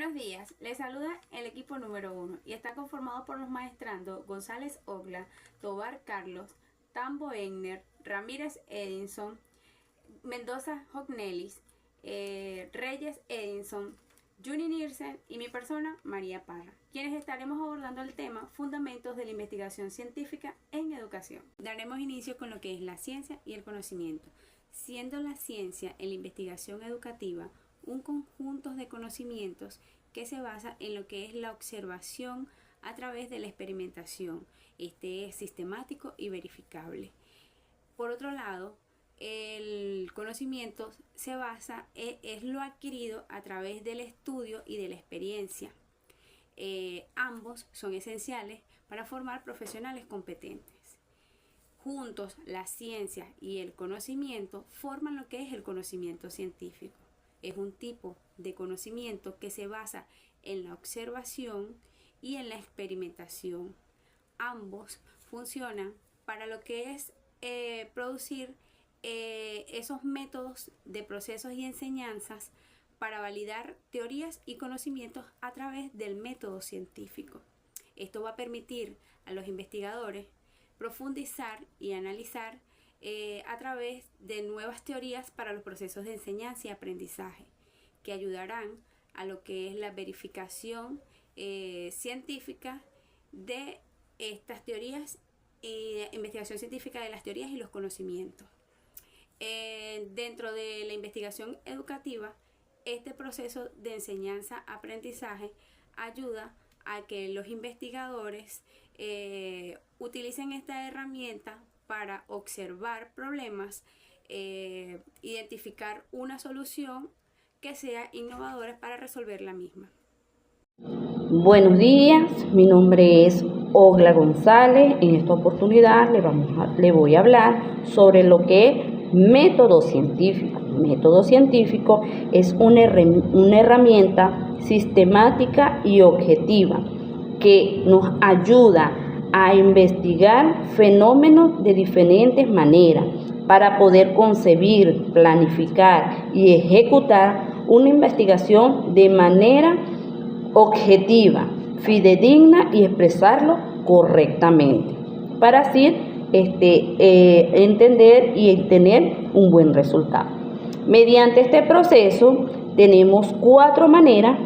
Buenos días, les saluda el equipo número 1 y está conformado por los maestrandos González Ogla, Tobar Carlos, Tambo Egner, Ramírez Edinson, Mendoza Hognelis, Reyes Edinson, Juni Nielsen y mi persona, María Parra, quienes estaremos abordando el tema Fundamentos de la Investigación Científica en Educación. Daremos inicio con lo que es la ciencia y el conocimiento, siendo la ciencia en la investigación educativa un conjunto de conocimientos que se basa en lo que es la observación a través de la experimentación. Este es sistemático y verificable. Por otro lado, el conocimiento se basa, es lo adquirido a través del estudio y de la experiencia. Ambos son esenciales para formar profesionales competentes. Juntos, la ciencia y el conocimiento forman lo que es el conocimiento científico. Es un tipo de conocimiento que se basa en la observación y en la experimentación. Ambos funcionan para lo que es producir esos métodos de procesos y enseñanzas para validar teorías y conocimientos a través del método científico. Esto va a permitir a los investigadores profundizar y analizar a través de nuevas teorías para los procesos de enseñanza y aprendizaje, que ayudarán a lo que es la verificación científica de estas teorías y investigación científica de las teorías y los conocimientos. Dentro de la investigación educativa, este proceso de enseñanza-aprendizaje ayuda a que los investigadores utilicen esta herramienta para observar problemas, identificar una solución que sea innovadora para resolver la misma. Buenos días, mi nombre es Ogla González. En esta oportunidad le voy a hablar sobre lo que es método científico. Método científico es una herramienta sistemática y objetiva que nos ayuda a investigar fenómenos de diferentes maneras para poder concebir, planificar y ejecutar una investigación de manera objetiva, fidedigna y expresarlo correctamente para así entender y tener un buen resultado. Mediante este proceso tenemos 4 maneras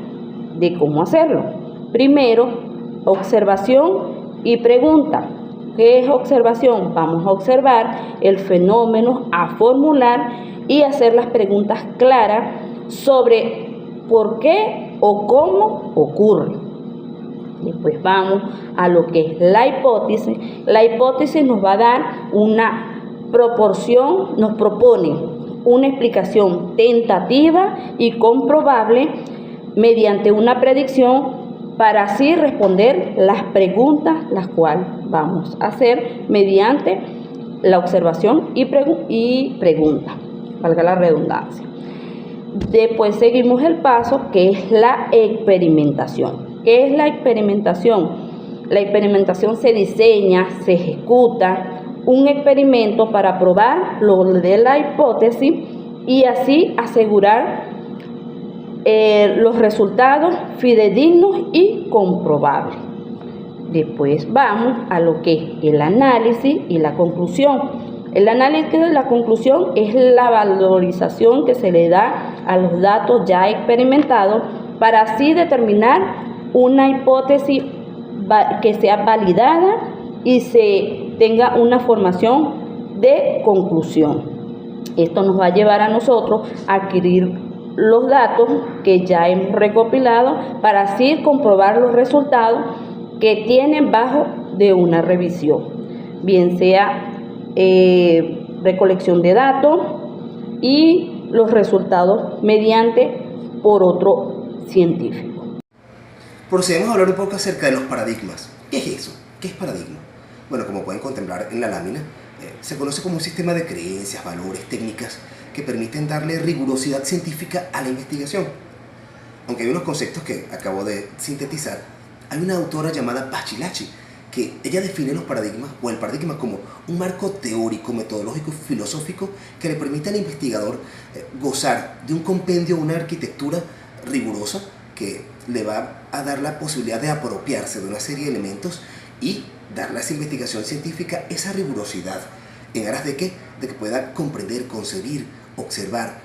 de cómo hacerlo. Primero, observación y pregunta. ¿Qué es observación? Vamos a observar el fenómeno, a formular y hacer las preguntas claras sobre por qué o cómo ocurre. Después vamos a lo que es la hipótesis. La hipótesis nos va a dar una proporción, nos propone una explicación tentativa y comprobable mediante una predicción para así responder las preguntas, las cuales vamos a hacer mediante la observación y pregunta, valga la redundancia. Después seguimos el paso que es la experimentación. ¿Qué es la experimentación? La experimentación se diseña, se ejecuta un experimento para probar lo de la hipótesis y así asegurar los resultados fidedignos y comprobables. Después vamos a lo que es el análisis y la conclusión. El análisis y la conclusión es la valorización que se le da a los datos ya experimentados para así determinar una hipótesis que sea validada y se tenga una formación de conclusión. Esto nos va a llevar a nosotros a adquirir los datos que ya hemos recopilado para así comprobar los resultados que tienen bajo de una revisión, bien sea recolección de datos y los resultados mediante por otro científico. Procedemos a hablar un poco acerca de los paradigmas. ¿Qué es eso? ¿Qué es paradigma? Bueno, como pueden contemplar en la lámina, se conoce como un sistema de creencias, valores, técnicas que permiten darle rigurosidad científica a la investigación. Aunque hay unos conceptos que acabo de sintetizar, hay una autora llamada Bachilachi que ella define los paradigmas o el paradigma como un marco teórico, metodológico, filosófico que le permite al investigador gozar de un compendio, una arquitectura rigurosa que le va a dar la posibilidad de apropiarse de una serie de elementos y darle a esa investigación científica esa rigurosidad en aras de que pueda comprender, concebir, observar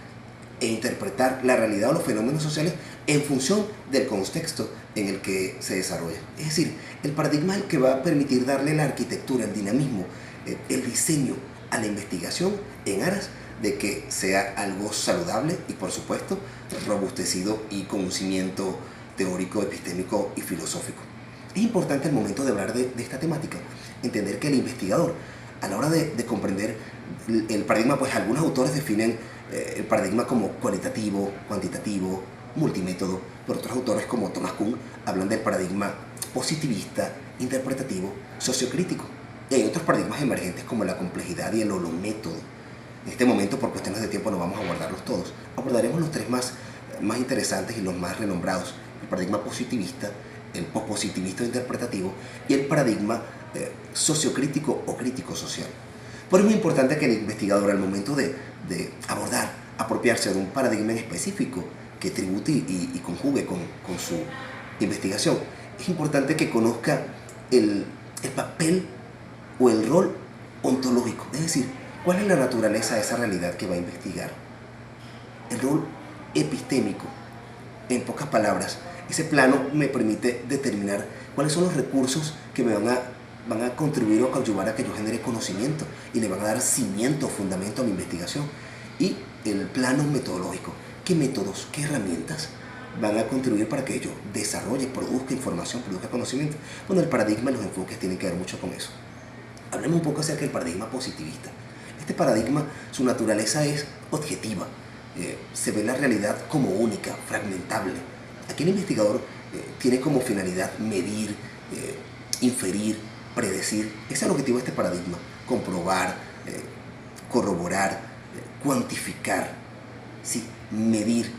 e interpretar la realidad o los fenómenos sociales en función del contexto en el que se desarrolla. Es decir, el paradigma es el que va a permitir darle la arquitectura, el dinamismo, el diseño a la investigación en aras de que sea algo saludable y, por supuesto, robustecido y con un cimiento teórico, epistémico y filosófico. Es importante al momento de hablar de esta temática entender que el investigador, a la hora de comprender el paradigma, pues algunos autores definen el paradigma como cualitativo, cuantitativo, multimétodo, pero otros autores como Thomas Kuhn hablan del paradigma positivista, interpretativo, sociocrítico. Y hay otros paradigmas emergentes como la complejidad y el holométodo. En este momento, por cuestiones de tiempo, no vamos a abordarlos todos. Abordaremos los tres más interesantes y los más renombrados: el paradigma positivista, el pospositivista interpretativo y el paradigma sociocrítico o crítico social. Por eso es muy importante que el investigador, al momento de abordar, apropiarse de un paradigma en específico que tribute y conjugue con su investigación, es importante que conozca el papel o el rol ontológico, es decir, cuál es la naturaleza de esa realidad que va a investigar. El rol epistémico, en pocas palabras, ese plano me permite determinar cuáles son los recursos que me van a contribuir o ayudar a que yo genere conocimiento y le van a dar cimiento, fundamento a mi investigación. Y el plano metodológico, qué métodos, qué herramientas van a contribuir para que yo desarrolle, produzca información, produzca conocimiento. Bueno, el paradigma y los enfoques tienen que ver mucho con eso. Hablemos un poco acerca del paradigma positivista. Este paradigma, su naturaleza es objetiva. Se ve la realidad como única, fragmentable. Aquí el investigador tiene como finalidad medir, inferir, predecir. Ese es el objetivo de este paradigma: comprobar, corroborar, cuantificar, ¿sí? Medir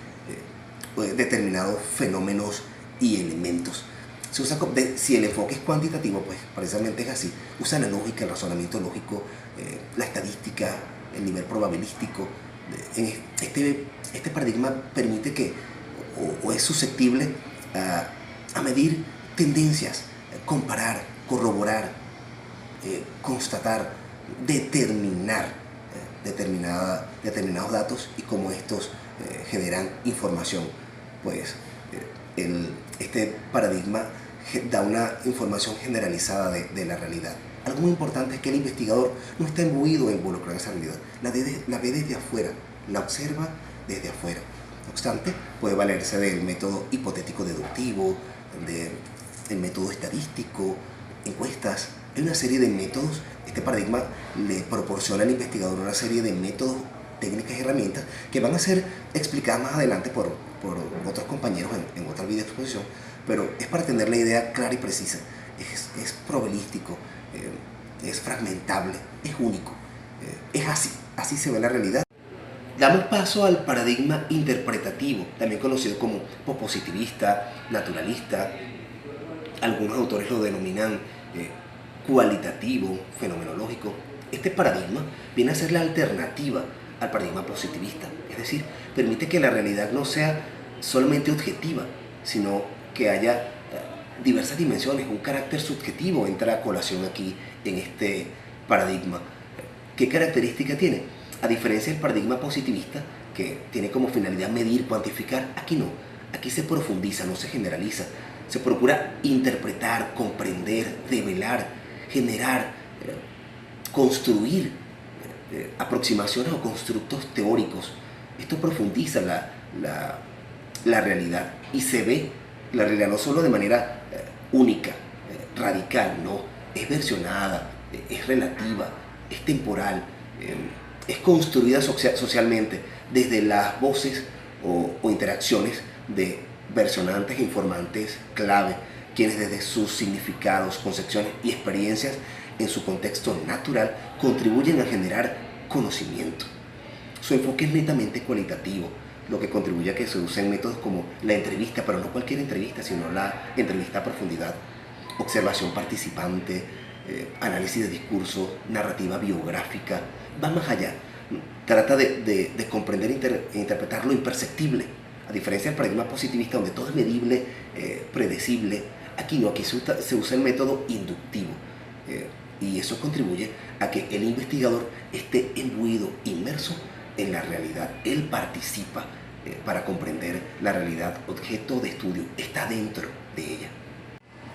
determinados fenómenos y elementos. Se usa, si el enfoque es cuantitativo, pues precisamente es así. Usa la lógica, el razonamiento lógico, la estadística, el nivel probabilístico. Este paradigma permite que, o es susceptible a medir tendencias, comparar, corroborar, constatar, determinar determinados datos y cómo estos generan información. Pues este paradigma da una información generalizada de la realidad. Algo muy importante es que el investigador no está imbuido o involucrado en esa realidad. La ve desde afuera, la observa desde afuera. No obstante, puede valerse del método hipotético deductivo, del método estadístico, encuestas. Hay una serie de métodos. Este paradigma le proporciona al investigador una serie de métodos, técnicas y herramientas que van a ser explicadas más adelante por otros compañeros en otra video exposición, pero es para tener la idea clara y precisa. Es probabilístico, es fragmentable, es único, es así se ve la realidad. Damos paso al paradigma interpretativo, también conocido como pospositivista, naturalista. Algunos autores lo denominan cualitativo, fenomenológico. Este paradigma viene a ser la alternativa al paradigma positivista, es decir, permite que la realidad no sea solamente objetiva, sino que haya diversas dimensiones, un carácter subjetivo entra a colación aquí en este paradigma. ¿Qué característica tiene? A diferencia del paradigma positivista, que tiene como finalidad medir, cuantificar, aquí no. Aquí se profundiza, no se generaliza. Se procura interpretar, comprender, develar, generar, construir aproximaciones o constructos teóricos. Esto profundiza la realidad y se ve la realidad no solo de manera única, radical, no, es versionada, es relativa, es temporal, es construida socialmente desde las voces o interacciones de versionantes e informantes clave, quienes desde sus significados, concepciones y experiencias en su contexto natural contribuyen a generar conocimiento. Su enfoque es netamente cualitativo, lo que contribuye a que se usen métodos como la entrevista, pero no cualquier entrevista, sino la entrevista a profundidad, observación participante, análisis de discurso, narrativa biográfica. Va más allá, trata de comprender e interpretar lo imperceptible A diferencia del paradigma positivista, donde todo es medible, predecible, aquí no, aquí se usa el método inductivo. Y eso contribuye a que el investigador esté imbuido, inmerso en la realidad. Él participa para comprender la realidad, objeto de estudio, está dentro de ella.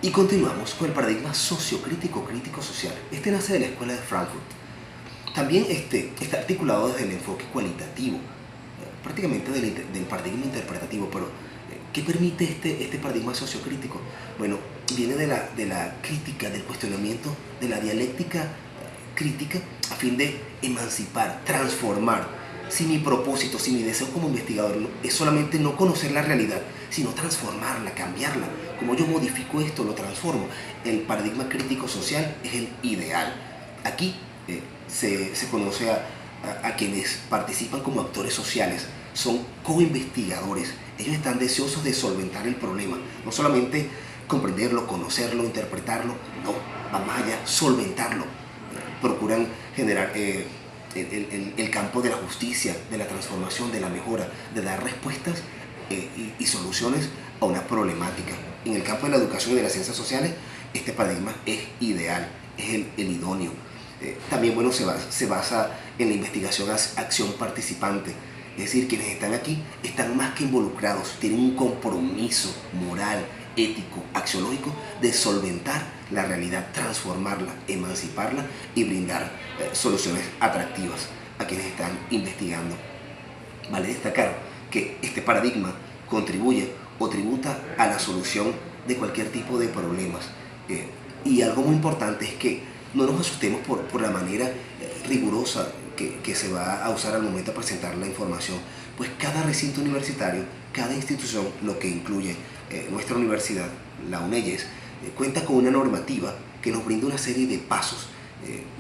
Y continuamos con el paradigma sociocrítico, crítico-social. Este nace de la Escuela de Frankfurt. También está articulado desde el enfoque cualitativo, prácticamente del paradigma interpretativo, pero ¿qué permite este paradigma sociocrítico? Bueno, viene de la crítica, del cuestionamiento, de la dialéctica crítica, a fin de emancipar, transformar. Si mi propósito, si mi deseo como investigador es solamente no conocer la realidad, sino transformarla, cambiarla, como yo modifico esto, lo transformo. El paradigma crítico social es el ideal. Aquí se conoce a quienes participan como actores sociales, son co-investigadores. Ellos están deseosos de solventar el problema, no solamente comprenderlo, conocerlo, interpretarlo, no, va más allá, solventarlo. Procuran generar el campo de la justicia, de la transformación, de la mejora, de dar respuestas y soluciones a una problemática. En el campo de la educación y de las ciencias sociales, este paradigma es ideal, es el idóneo. También bueno, se basa en la investigación acción participante, es decir, quienes están aquí están más que involucrados, tienen un compromiso moral, ético, axiológico de solventar la realidad, transformarla, emanciparla y brindar soluciones atractivas a quienes están investigando. Vale destacar que este paradigma contribuye o tributa a la solución de cualquier tipo de problemas. Y algo muy importante es que no nos asustemos por la manera rigurosa que se va a usar al momento de presentar la información, pues cada recinto universitario, cada institución, lo que incluye nuestra universidad, la UNEYES, cuenta con una normativa que nos brinda una serie de pasos,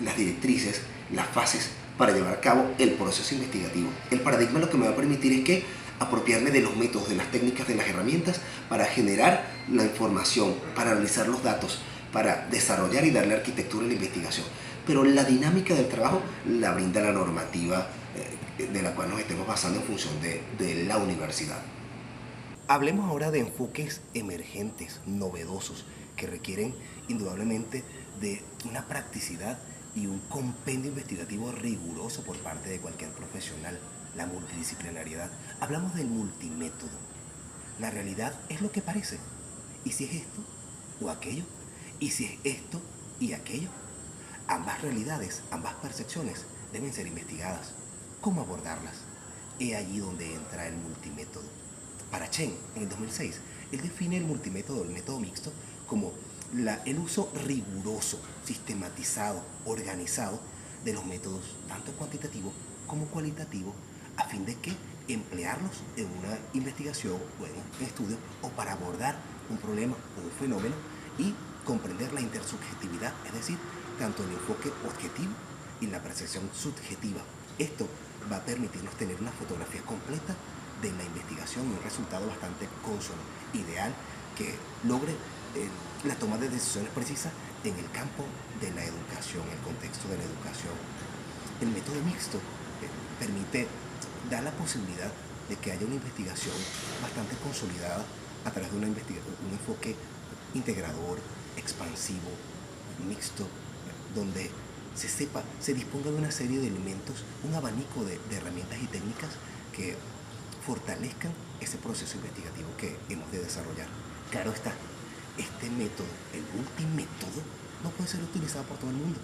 las directrices, las fases para llevar a cabo el proceso investigativo. El paradigma lo que me va a permitir es que apropiarme de los métodos, de las técnicas, de las herramientas para generar la información, para analizar los datos, para desarrollar y darle arquitectura a la investigación. Pero la dinámica del trabajo la brinda la normativa de la cual nos estemos basando en función de la universidad. Hablemos ahora de enfoques emergentes, novedosos, que requieren indudablemente de una practicidad y un compendio investigativo riguroso por parte de cualquier profesional, la multidisciplinariedad. Hablamos del multimétodo. La realidad es lo que parece. ¿Y si es esto o aquello? ¿Y si es esto y aquello? Ambas realidades, ambas percepciones deben ser investigadas. ¿Cómo abordarlas? He allí donde entra el multimétodo. Para Chen, en el 2006, él define el multimétodo, el método mixto, como el uso riguroso, sistematizado, organizado de los métodos tanto cuantitativo como cualitativo, a fin de que emplearlos en una investigación o en un estudio o para abordar un problema o un fenómeno y comprender la intersubjetividad, es decir, tanto el enfoque objetivo y la percepción subjetiva. Esto va a permitirnos tener una fotografía completa de la investigación y un resultado bastante consono, ideal, que logre la toma de decisiones precisas en el campo de la educación, el contexto de la educación. El método mixto permite dar la posibilidad de que haya una investigación bastante consolidada a través de un enfoque integrador, expansivo, mixto, donde se disponga de una serie de elementos, un abanico de herramientas y técnicas que fortalezcan ese proceso investigativo que hemos de desarrollar. Claro está, este método, el multimétodo, no puede ser utilizado por todo el mundo,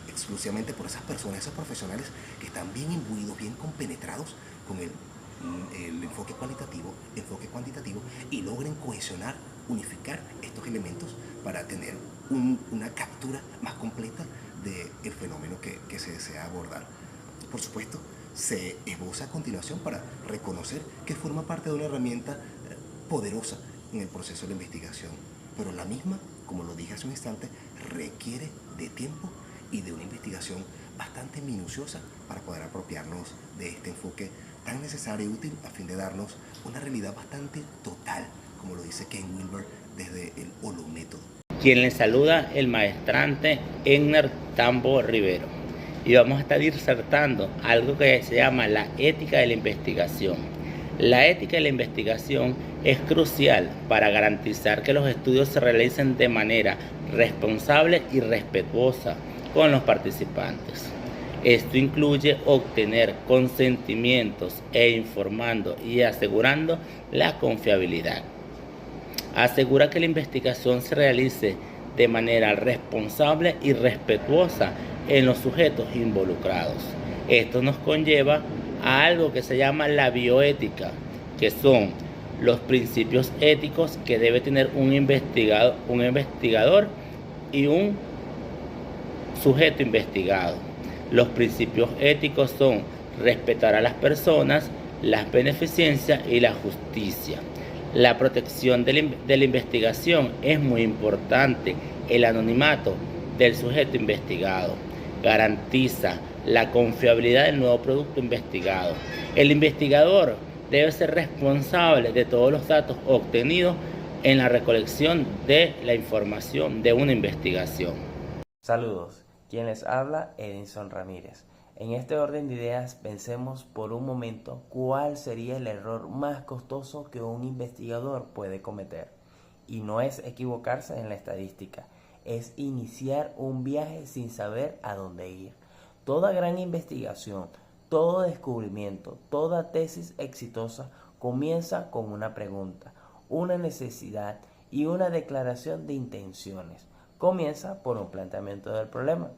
exclusivamente por esas personas, esos profesionales que están bien imbuidos, bien compenetrados con el enfoque cualitativo, enfoque cuantitativo, y logren cohesionar, unificar estos elementos para tener una captura más completa del fenómeno que se desea abordar. Por supuesto, se esboza a continuación para reconocer que forma parte de una herramienta poderosa en el proceso de la investigación, pero la misma, como lo dije hace un instante, requiere de tiempo y de una investigación bastante minuciosa para poder apropiarnos de este enfoque tan necesario y útil a fin de darnos una realidad bastante total, como lo dice Ken Wilber desde el holométodo. Quien les saluda, el maestrante Egner Tambo Rivero, y vamos a estar disertando algo que se llama la ética de la investigación. La ética de la investigación es crucial para garantizar que los estudios se realicen de manera responsable y respetuosa con los participantes. Esto incluye obtener consentimientos informando y asegurando la confiabilidad. Asegura que la investigación se realice de manera responsable y respetuosa en los sujetos involucrados. Esto nos conlleva a algo que se llama la bioética, que son los principios éticos que debe tener un investigador y un sujeto investigado. Los principios éticos son respetar a las personas, la beneficencia y la justicia. La protección de la investigación es muy importante. El anonimato del sujeto investigado garantiza la confiabilidad del nuevo producto investigado. El investigador debe ser responsable de todos los datos obtenidos en la recolección de la información de una investigación. Saludos, quien les habla, Edinson Ramírez. En este orden de ideas, pensemos por un momento cuál sería el error más costoso que un investigador puede cometer. Y no es equivocarse en la estadística, es iniciar un viaje sin saber a dónde ir. Toda gran investigación, todo descubrimiento, toda tesis exitosa comienza con una pregunta, una necesidad y una declaración de intenciones. Comienza por un planteamiento del problema.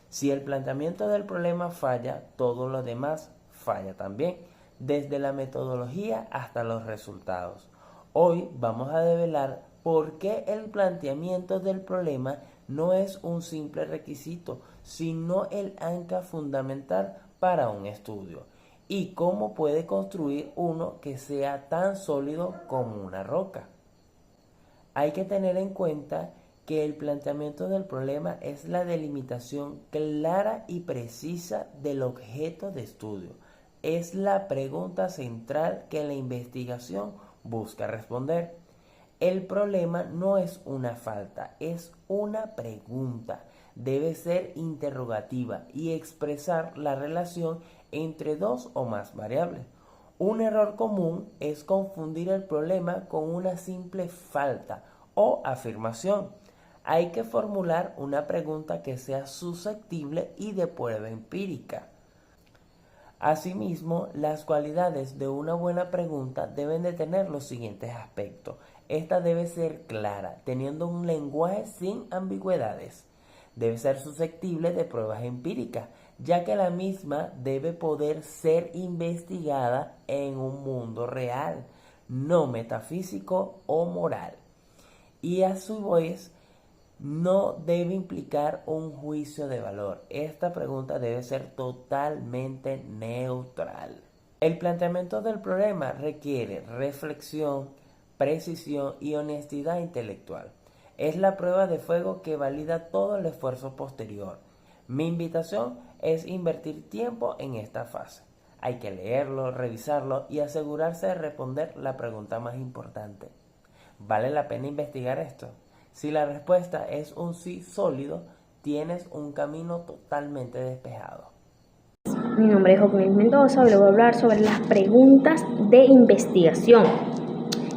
Si el planteamiento del problema falla, todo lo demás falla también, desde la metodología hasta los resultados. Hoy vamos a develar por qué el planteamiento del problema no es un simple requisito, sino el ancla fundamental para un estudio, y cómo puede construir uno que sea tan sólido como una roca. Hay que tener en cuenta que el planteamiento del problema es la delimitación clara y precisa del objeto de estudio. Es la pregunta central que la investigación busca responder. El problema no es una falta, es una pregunta. Debe ser interrogativa y expresar la relación entre dos o más variables. Un error común es confundir el problema con una simple falta o afirmación. Hay que formular una pregunta que sea susceptible y de prueba empírica. Asimismo, las cualidades de una buena pregunta deben de tener los siguientes aspectos. Esta debe ser clara, teniendo un lenguaje sin ambigüedades. Debe ser susceptible de pruebas empíricas, ya que la misma debe poder ser investigada en un mundo real, no metafísico o moral. Y a su vez, no debe implicar un juicio de valor. Esta pregunta debe ser totalmente neutral. El planteamiento del problema requiere reflexión, precisión y honestidad intelectual. Es la prueba de fuego que valida todo el esfuerzo posterior. Mi invitación es invertir tiempo en esta fase. Hay que leerlo, revisarlo y asegurarse de responder la pregunta más importante. ¿Vale la pena investigar esto? Si la respuesta es un sí sólido, tienes un camino totalmente despejado. Mi nombre es Jocmil Mendoza y le voy a hablar sobre las preguntas de investigación,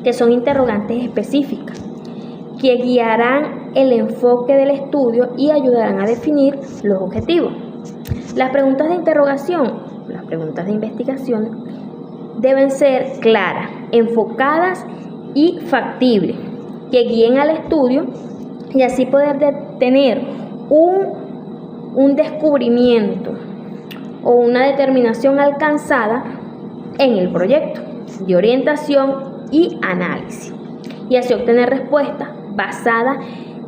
que son interrogantes específicas, que guiarán el enfoque del estudio y ayudarán a definir los objetivos. Las preguntas de interrogación, las preguntas de investigación, deben ser claras, enfocadas y factibles, que guíen al estudio y así poder tener un descubrimiento o una determinación alcanzada en el proyecto de orientación y análisis, y así obtener respuestas basadas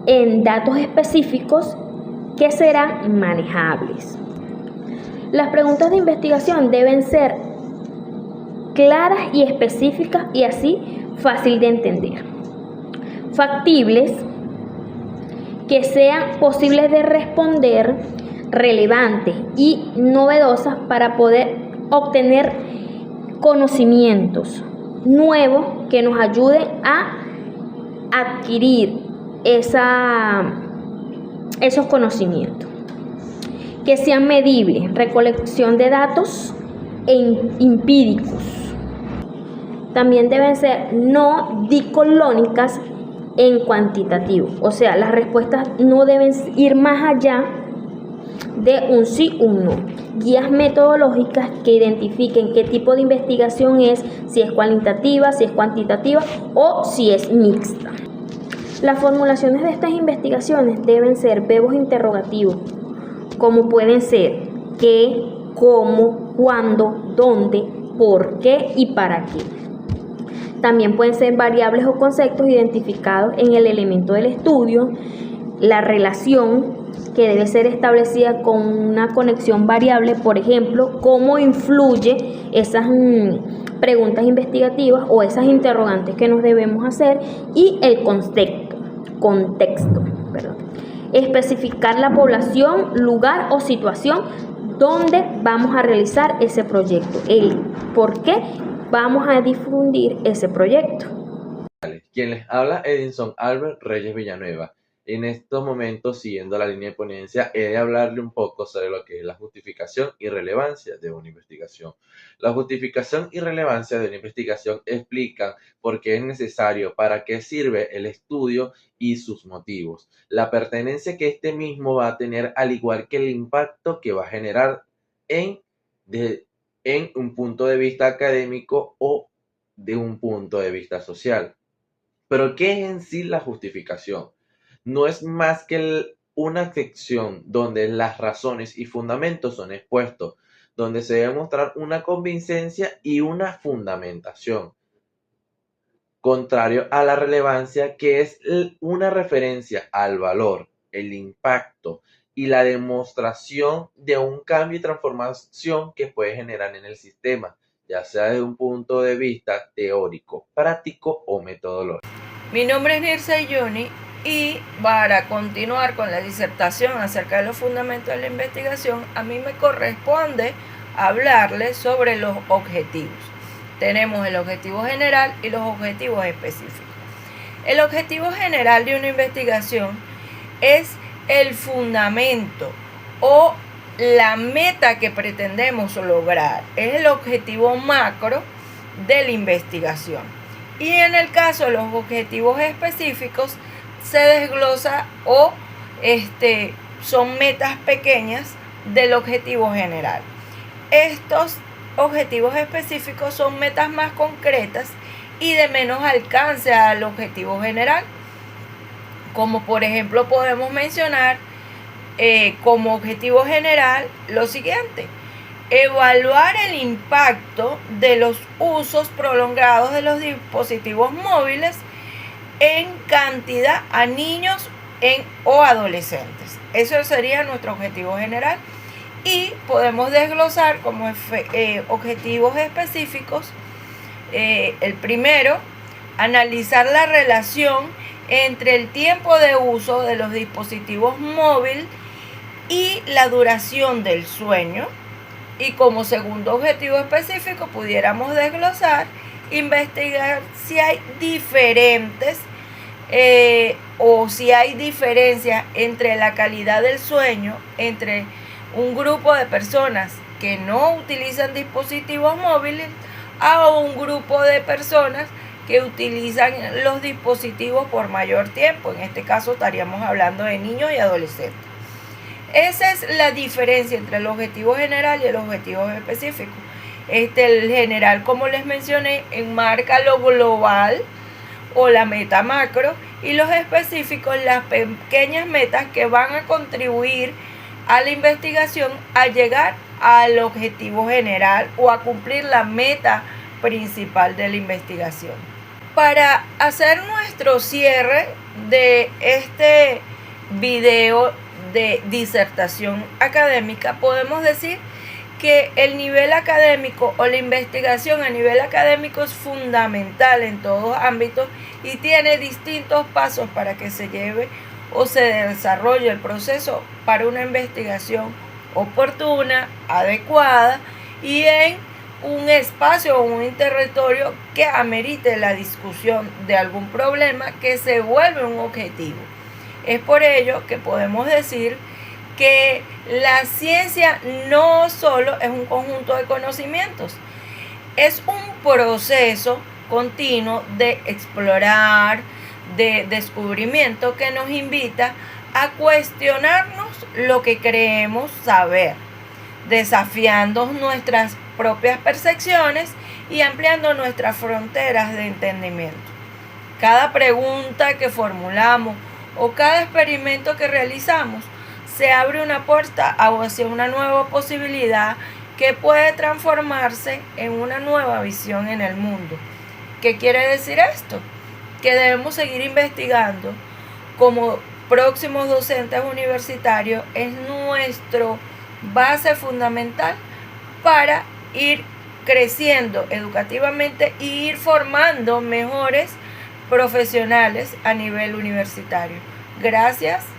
en datos específicos que serán manejables. Las preguntas de investigación deben ser claras y específicas y así fácil de entender. Factibles, que sean posibles de responder, relevantes y novedosas para poder obtener conocimientos nuevos que nos ayuden a adquirir esos conocimientos, que sean medibles, recolección de datos empíricos, También deben ser no dicolónicas en cuantitativo, o sea, las respuestas no deben ir más allá de un sí o un no. Guías metodológicas que identifiquen qué tipo de investigación es, si es cualitativa, si es cuantitativa o si es mixta. Las formulaciones de estas investigaciones deben ser verbos interrogativos, como pueden ser qué, cómo, cuándo, dónde, por qué y para qué. También pueden ser variables o conceptos identificados en el elemento del estudio, la relación que debe ser establecida con una conexión variable, por ejemplo, cómo influye esas preguntas investigativas o esas interrogantes que nos debemos hacer, y el contexto. Especificar la población, lugar o situación donde vamos a realizar ese proyecto, el por qué vamos a difundir ese proyecto. Quien les habla, Edinson Albert Reyes Villanueva. En estos momentos, siguiendo la línea de ponencia, he de hablarle un poco sobre lo que es la justificación y relevancia de una investigación. La justificación y relevancia de una investigación explican por qué es necesario, para qué sirve el estudio y sus motivos, la pertenencia que este mismo va a tener, al igual que el impacto que va a generar en un punto de vista académico o de un punto de vista social. Pero ¿qué es en sí la justificación? No es más que una sección donde las razones y fundamentos son expuestos, donde se debe mostrar una convincencia y una fundamentación. Contrario a la relevancia, que es una referencia al valor, el impacto y la demostración de un cambio y transformación que puede generar en el sistema, ya sea desde un punto de vista teórico, práctico o metodológico. Mi nombre es Nirce Yuni y para continuar con la disertación acerca de los fundamentos de la investigación, a mí me corresponde hablarles sobre los objetivos. Tenemos el objetivo general y los objetivos específicos. El objetivo general de una investigación es el fundamento o la meta que pretendemos lograr. Es el objetivo macro de la investigación. Y en el caso de los objetivos específicos se desglosa o son metas pequeñas del objetivo general. Estos objetivos específicos son metas más concretas y de menos alcance al objetivo general. Como por ejemplo podemos mencionar como objetivo general lo siguiente: evaluar el impacto de los usos prolongados de los dispositivos móviles en cantidad a niños o adolescentes. Eso sería nuestro objetivo general. Y podemos desglosar como objetivos específicos. El primero, analizar la relación entre el tiempo de uso de los dispositivos móviles y la duración del sueño. Y como segundo objetivo específico pudiéramos desglosar, investigar si hay diferencias entre la calidad del sueño entre un grupo de personas que no utilizan dispositivos móviles a un grupo de personas que utilizan los dispositivos por mayor tiempo. En este caso estaríamos hablando de niños y adolescentes. Esa es la diferencia entre el objetivo general y el objetivo específico. El general, como les mencioné, enmarca lo global o la meta macro, y los específicos, las pequeñas metas que van a contribuir a la investigación a llegar al objetivo general o a cumplir la meta principal de la investigación. Para hacer nuestro cierre de este video de disertación académica, podemos decir que el nivel académico o la investigación a nivel académico es fundamental en todos ámbitos y tiene distintos pasos para que se lleve o se desarrolle el proceso para una investigación oportuna, adecuada y en un espacio o un territorio que amerite la discusión de algún problema que se vuelve un objetivo. Es por ello que podemos decir que la ciencia no solo es un conjunto de conocimientos, es un proceso continuo de explorar, de descubrimiento, que nos invita a cuestionarnos lo que creemos saber, desafiando nuestras propias percepciones y ampliando nuestras fronteras de entendimiento. Cada pregunta que formulamos o cada experimento que realizamos se abre una puerta hacia una nueva posibilidad que puede transformarse en una nueva visión en el mundo. ¿Qué quiere decir esto? Que debemos seguir investigando como próximos docentes universitarios. Es nuestra base fundamental para ir creciendo educativamente e ir formando mejores profesionales a nivel universitario. Gracias.